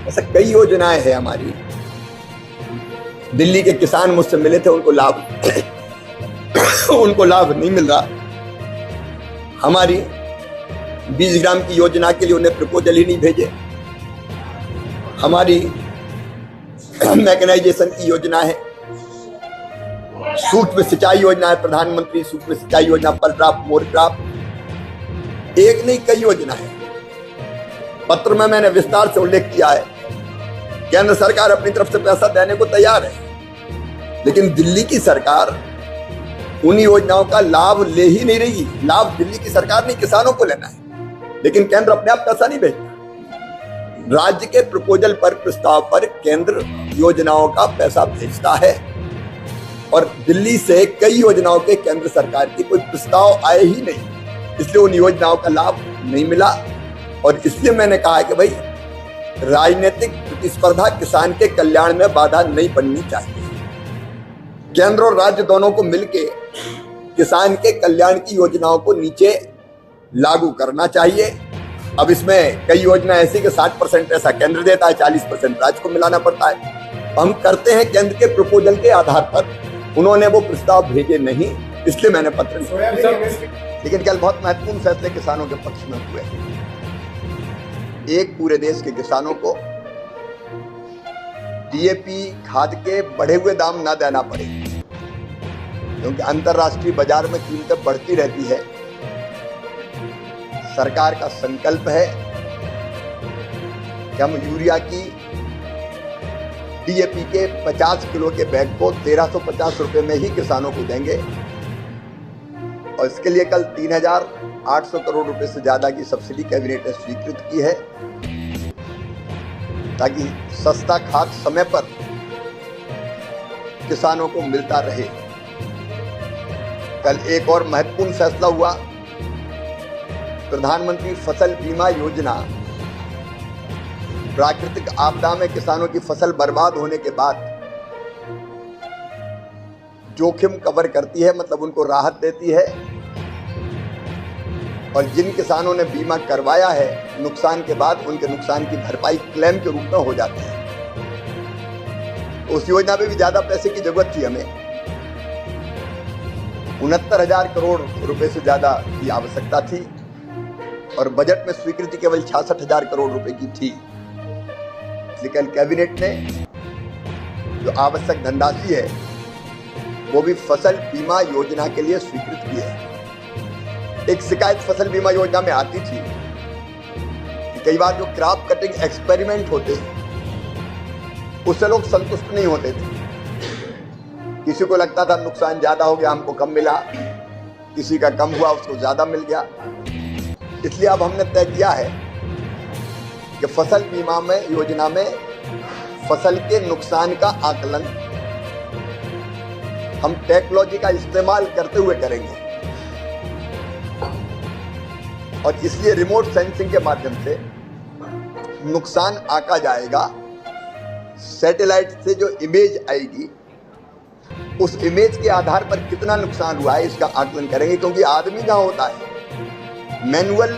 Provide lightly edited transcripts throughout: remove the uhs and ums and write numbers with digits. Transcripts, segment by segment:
ऐसा कई योजनाएं हैं हमारी। दिल्ली के किसान मुझसे मिले थे, उनको लाभ नहीं मिल रहा। हमारी 20 ग्राम की योजना के लिए उन्हें प्रपोजल ही नहीं भेजे। हमारी मैकेनाइजेशन की योजना है, सूक्ष्म सिंचाई योजना है, प्रधानमंत्री सूक्ष्म सिंचाई योजना, पलड्राफ्ट, मोरड्राफ्ट, एक नहीं कई योजना है। पत्र में मैंने विस्तार से उल्लेख किया है। केंद्र सरकार अपनी तरफ से पैसा देने को तैयार है, लेकिन दिल्ली की सरकार उन योजनाओं का लाभ ले ही नहीं रही। लाभ दिल्ली की सरकार नहीं, किसानों को लेना है, लेकिन केंद्र अपने आप पैसा नहीं भेजता। राज्य के प्रपोजल पर, प्रस्ताव पर केंद्र योजनाओं का पैसा भेजता है, और दिल्ली से कई योजनाओं के केंद्र सरकार की कोई प्रस्ताव आए ही नहीं, इसलिए उन योजनाओं का लाभ नहीं मिला। और इसलिए मैंने कहा है कि भाई, राजनीतिक प्रतिस्पर्धा किसान के कल्याण में बाधा नहीं बननी चाहिए। केंद्र और राज्य दोनों को मिलकर किसान के कल्याण की योजनाओं को नीचे लागू करना चाहिए। अब इसमें कई योजना ऐसी कि 60% पैसा केंद्र देता है, 40% राज्य को मिलाना पड़ता है। हम करते हैं केंद्र के प्रपोजल के आधार पर। उन्होंने वो प्रस्ताव भेजे नहीं, इसलिए मैंने पत्र लिखा। लेकिन कल बहुत महत्वपूर्ण फैसले किसानों के पक्ष में हुए। एक, पूरे देश के किसानों को डीएपी खाद के बढ़े हुए दाम ना देना पड़े, क्योंकि अंतर्राष्ट्रीय बाजार में कीमतें बढ़ती रहती है। सरकार का संकल्प है कि हम यूरिया की डीएपी के 50 किलो के बैग को 1350 रुपए में ही किसानों को देंगे, और इसके लिए कल 3800 करोड़ रुपए से ज्यादा की सब्सिडी कैबिनेट ने स्वीकृत की है, ताकि सस्ता खाद समय पर किसानों को मिलता रहे। कल एक और महत्वपूर्ण फैसला हुआ। प्रधानमंत्री फसल बीमा योजना प्राकृतिक आपदा में किसानों की फसल बर्बाद होने के बाद जोखिम कवर करती है, मतलब उनको राहत देती है, और जिन किसानों ने बीमा करवाया है नुकसान के बाद, उनके नुकसान की भरपाई क्लेम के रूप में हो जाती है। उस योजना में भी ज्यादा पैसे की जरूरत थी हमें। 69,000 करोड़ रुपए से ज्यादा की आवश्यकता थी, और बजट में स्वीकृति केवल 66,000 करोड़ रुपए की थी। लेकिन कैबिनेट ने जो आवश्यक धनराशि है वो भी फसल बीमा योजना के लिए स्वीकृत की है। एक शिकायत फसल बीमा योजना में आती थी कि कई बार जो क्रॉप कटिंग एक्सपेरिमेंट होते हैं उससे लोग संतुष्ट नहीं होते थे। किसी को लगता था नुकसान ज्यादा हो गया, हमको कम मिला, किसी का कम हुआ, उसको ज्यादा मिल गया। इसलिए अब हमने तय किया है कि फसल बीमा में योजना में फसल के नुकसान का आकलन हम टेक्नोलॉजी का इस्तेमाल करते हुए करेंगे, और इसलिए रिमोट सेंसिंग के माध्यम से नुकसान आंका जाएगा। सैटेलाइट से जो इमेज आएगी उस इमेज के आधार पर कितना नुकसान हुआ है इसका आकलन करेंगे, क्योंकि आदमी जहां होता है मैनुअल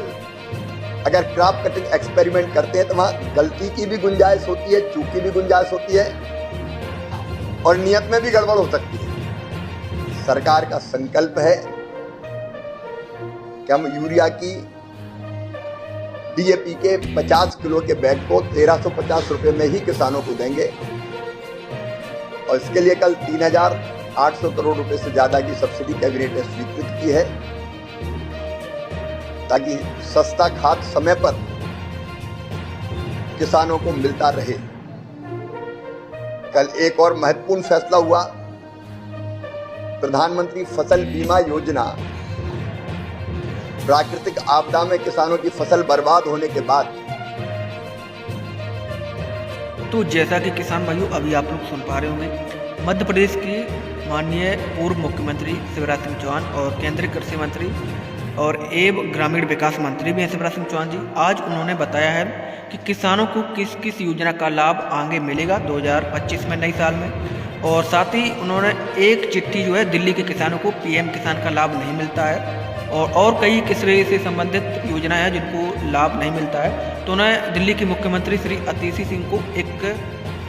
अगर क्रॉप कटिंग एक्सपेरिमेंट करते हैं तो वहां गलती की भी गुंजाइश होती है, चूक की भी गुंजाइश होती है, और नियत में भी गड़बड़ हो सकती है। सरकार का संकल्प है कि हम यूरिया की डीएपी के 50 किलो के बैग को 1350 रुपए में ही किसानों को देंगे, और इसके लिए कल 3800 करोड़ रुपए से ज्यादा की सब्सिडी कैबिनेट ने स्वीकृत की है, ताकि सस्ता खाद समय पर किसानों को मिलता रहे। कल एक और महत्वपूर्ण फैसला हुआ। प्रधानमंत्री फसल बीमा योजना प्राकृतिक आपदा में किसानों की फसल बर्बाद होने के बाद। तो जैसा कि किसान भाइयों अभी आप लोग सुन पा रहे होंगे, मध्य प्रदेश के माननीय पूर्व मुख्यमंत्री शिवराज सिंह चौहान और केंद्रीय कृषि मंत्री और एवं ग्रामीण विकास मंत्री भी हैं शिवराज सिंह चौहान जी, आज उन्होंने बताया है कि किसानों को किस किस योजना का लाभ आगे मिलेगा 2025 में, नई साल में। और साथ ही उन्होंने एक चिट्ठी जो है दिल्ली के किसानों को पीएम किसान का लाभ नहीं मिलता है, और कई किसरे से संबंधित योजनाएं हैं जिनको लाभ नहीं मिलता है, तो उन्हें दिल्ली के मुख्यमंत्री श्री अतिशी सिंह को एक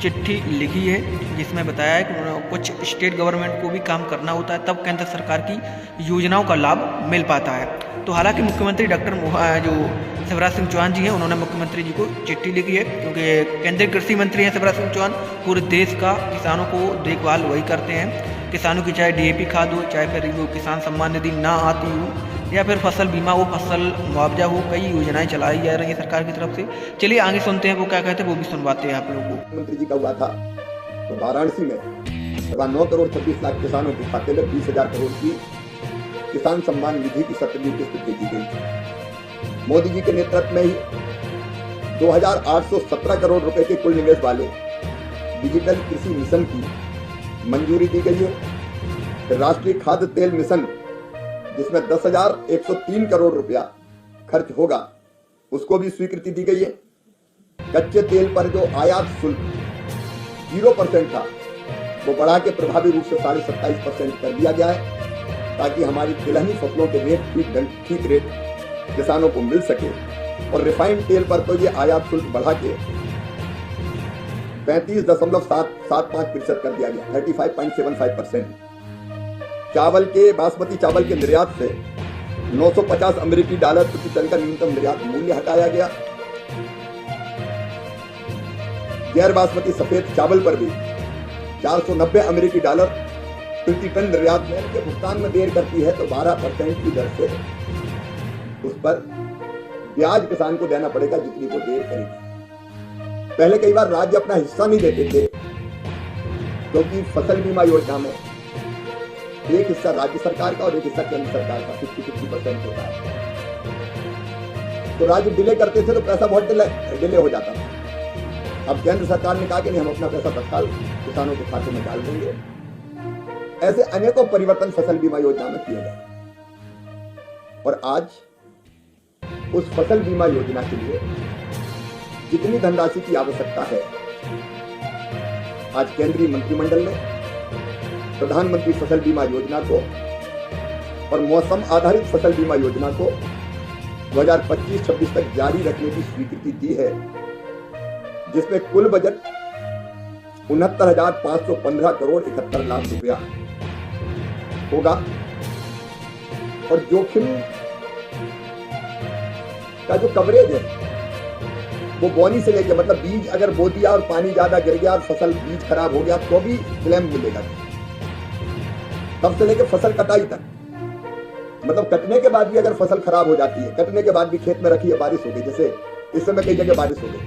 चिट्ठी लिखी है जिसमें बताया है कि कुछ स्टेट गवर्नमेंट को भी काम करना होता है, तब केंद्र सरकार की योजनाओं का लाभ मिल पाता है। तो हालांकि मुख्यमंत्री जो शिवराज सिंह चौहान जी हैं, उन्होंने मुख्यमंत्री जी को चिट्ठी लिखी है, क्योंकि केंद्रीय कृषि मंत्री हैं शिवराज सिंह चौहान। पूरे देश का किसानों को देखभाल वही करते हैं। किसानों की चाहे DAP खाद हो, चाहे फिर वो किसान सम्मान निधि ना आती हो, या फिर फसल बीमा हो, फसल मुआवजा हो, कई योजनाएं चलाई जा रही हैं सरकार की तरफ से। चलिए आगे सुनते हैं वो क्या कहते हैं, वो भी सुनवाते हैं आप लोगों को। मुख्यमंत्री जी का हुआ था तो वाराणसी में 9 करोड़ 26 लाख किसानों के खाते में 20,000 करोड़ की किसान सम्मान निधि की 7वीं किस्त भेजी गई थी। मोदी जी के नेतृत्व में ही 2,817 करोड़ रुपए के कुल निवेश वाले डिजिटल कृषि मिशन की मंजूरी दी गई है। राष्ट्रीय खाद्य तेल मिशन जिसमें 10,103 करोड़ रुपया खर्च होगा, उसको भी स्वीकृति दी गई है। कच्चे तेल पर जो आयात शुल्क 0% था, वो बढ़ा के प्रभावी रूप से 27.5% कर दिया गया है, ताकि हमारी तिलहनी फसलों के रेट ठीक रेट किसानों को मिल सके। और रिफाइंड तेल पर तो ये आयात शुल्क बढ़ा के 35.75% कर दिया गया, 35.75%। चावल के बासमती चावल के निर्यात से 950 अमेरिकी डॉलर प्रति टन का न्यूनतम निर्यात मूल्य हटाया गया। गैर बासमती सफेद चावल पर भी 490 अमेरिकी डॉलर प्रति टन निर्यात के भुगतान में देर करती है तो 12% की दर से उस पर ब्याज किसान को देना पड़ेगा जितनी वो देर करेगी। पहले कई बार राज्य अपना हिस्सा नहीं देते थे, क्योंकि फसल बीमा योजना में एक हिस्सा राज्य सरकार का और एक हिस्सा केंद्र सरकार का 50-50% होता है। तो राज्य डिले करते थे तो पैसा बहुत डिले हो जाता था। अब केंद्र सरकार ने कहा कि नहीं, हम अपना पैसा तत्काल किसानों के खाते में डाल देंगे। ऐसे अनेकों परिवर्तन फसल बीमा योजना में किए गए और आज उस फसल बीमा योजना के लिए जितनी धनराशि की आवश्यकता है, आज केंद्रीय मंत्रिमंडल ने प्रधानमंत्री फसल बीमा योजना को और मौसम आधारित फसल बीमा योजना को 2025-26 तक जारी रखने की स्वीकृति दी है, जिसमें कुल बजट 69,515 करोड़ 71 लाख रुपया होगा। और जोखिम का जो कवरेज है वो बोनी से लेके, मतलब बीज अगर बो दिया और पानी ज्यादा गिर गया और फसल बीज खराब हो गया तो भी क्लेम मिलेगा, तब से लेके फसल कटाई तक। मतलब कटने के बाद भी अगर फसल खराब हो जाती है, कटने के बाद भी खेत में रखी है, बारिश हो गई, जैसे इस समय कई जगह बारिश हो गई।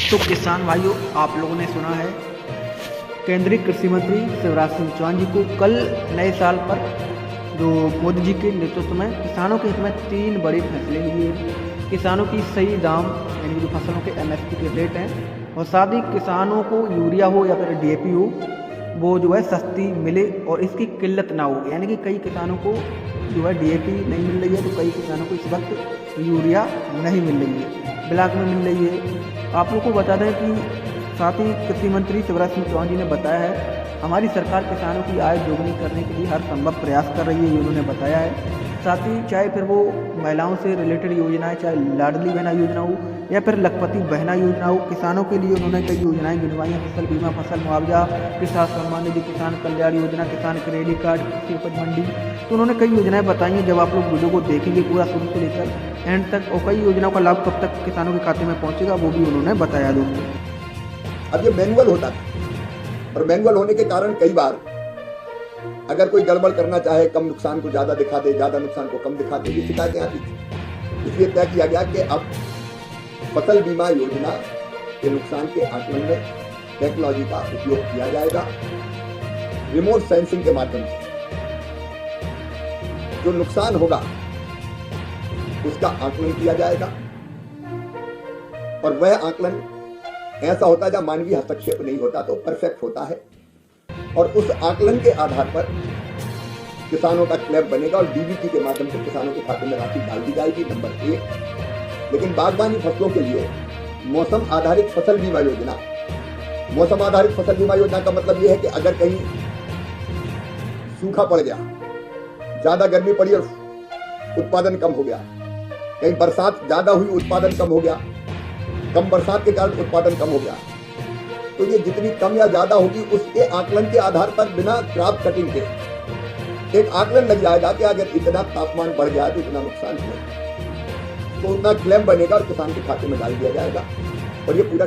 तो किसान भाइयों, आप लोगों ने सुना है केंद्रीय कृषि मंत्री शिवराज सिंह चौहान जी को कल नए साल पर जो मोदी जी के नेतृत्व में किसानों के हित में 3 बड़ी फैसले लिए हैं। किसानों की सही दाम, यानी जो फसलों के MSP के रेट हैं, और साथ ही किसानों को यूरिया हो या फिर DAP हो, वो जो है सस्ती मिले और इसकी किल्लत ना हो। यानी कि कई किसानों को जो है DAP नहीं मिल रही है, तो कई किसानों को इस वक्त यूरिया नहीं मिल रही है, ब्लैक में मिल रही है। आप लोग को बता दें कि साथ ही कृषि मंत्री शिवराज सिंह चौहान जी ने बताया है हमारी सरकार किसानों की आय दोगुनी करने के लिए हर संभव प्रयास कर रही है, ये उन्होंने बताया है। साथ ही चाहे फिर वो महिलाओं से रिलेटेड योजनाएं, चाहे लाडली बहना योजना हो या फिर लखपति बहना योजना हो, किसानों के लिए उन्होंने कई योजनाएं गिनवाई हैं। फसल बीमा, फसल मुआवजा, किसान सम्मान निधि, किसान कल्याण योजना, किसान क्रेडिट कार्ड, कृषि उपज मंडी, तो उन्होंने कई योजनाएं बताई हैं। जब आप लोग वीडियो को देखेंगे पूरा शुरू से लेकर एंड तक, और कई योजनाओं का लाभ कब तक किसानों के खाते में पहुँचेगा वो भी उन्होंने बताया दोस्तों। अब ये मैनुअल होता था और मैनुअल होने के कारण कई बार अगर कोई गड़बड़ करना चाहे, कम नुकसान को ज्यादा दिखा दे, ज्यादा नुकसान को कम दिखा दे, ये शिकायतें आती थी। इसलिए तय किया गया कि अब फसल बीमा योजना के नुकसान के आकलन में टेक्नोलॉजी का उपयोग किया जाएगा। रिमोट सेंसिंग के माध्यम से जो नुकसान होगा उसका आकलन किया जाएगा, और वह आकलन ऐसा होता है जब मानवीय हस्तक्षेप नहीं होता तो परफेक्ट होता है, और उस आकलन के आधार पर किसानों का क्लेम बनेगा और DBT के माध्यम से किसानों के खाते में राशि डाल दी जाएगी, नंबर 1। लेकिन बागवानी फसलों के लिए मौसम आधारित फसल बीमा योजना, मौसम आधारित फसल बीमा योजना का मतलब यह है कि अगर कहीं सूखा पड़ गया, ज्यादा गर्मी पड़ी और उत्पादन कम हो गया, कहीं बरसात ज्यादा हुई उत्पादन कम हो गया, कम बरसात के कारण उत्पादन कम हो गया। तो ये जितनी कम या ज्यादा होगी उसके आकलन के आधार पर बिना क्रॉप कटिंग के एक आकलन लग जाएगा कि अगर इतना तापमान बढ़ गया तो इतना नुकसान हुआ, तो उतना क्लेम बनेगा और किसान के खाते में डाल दिया जाएगा। और ये पूरा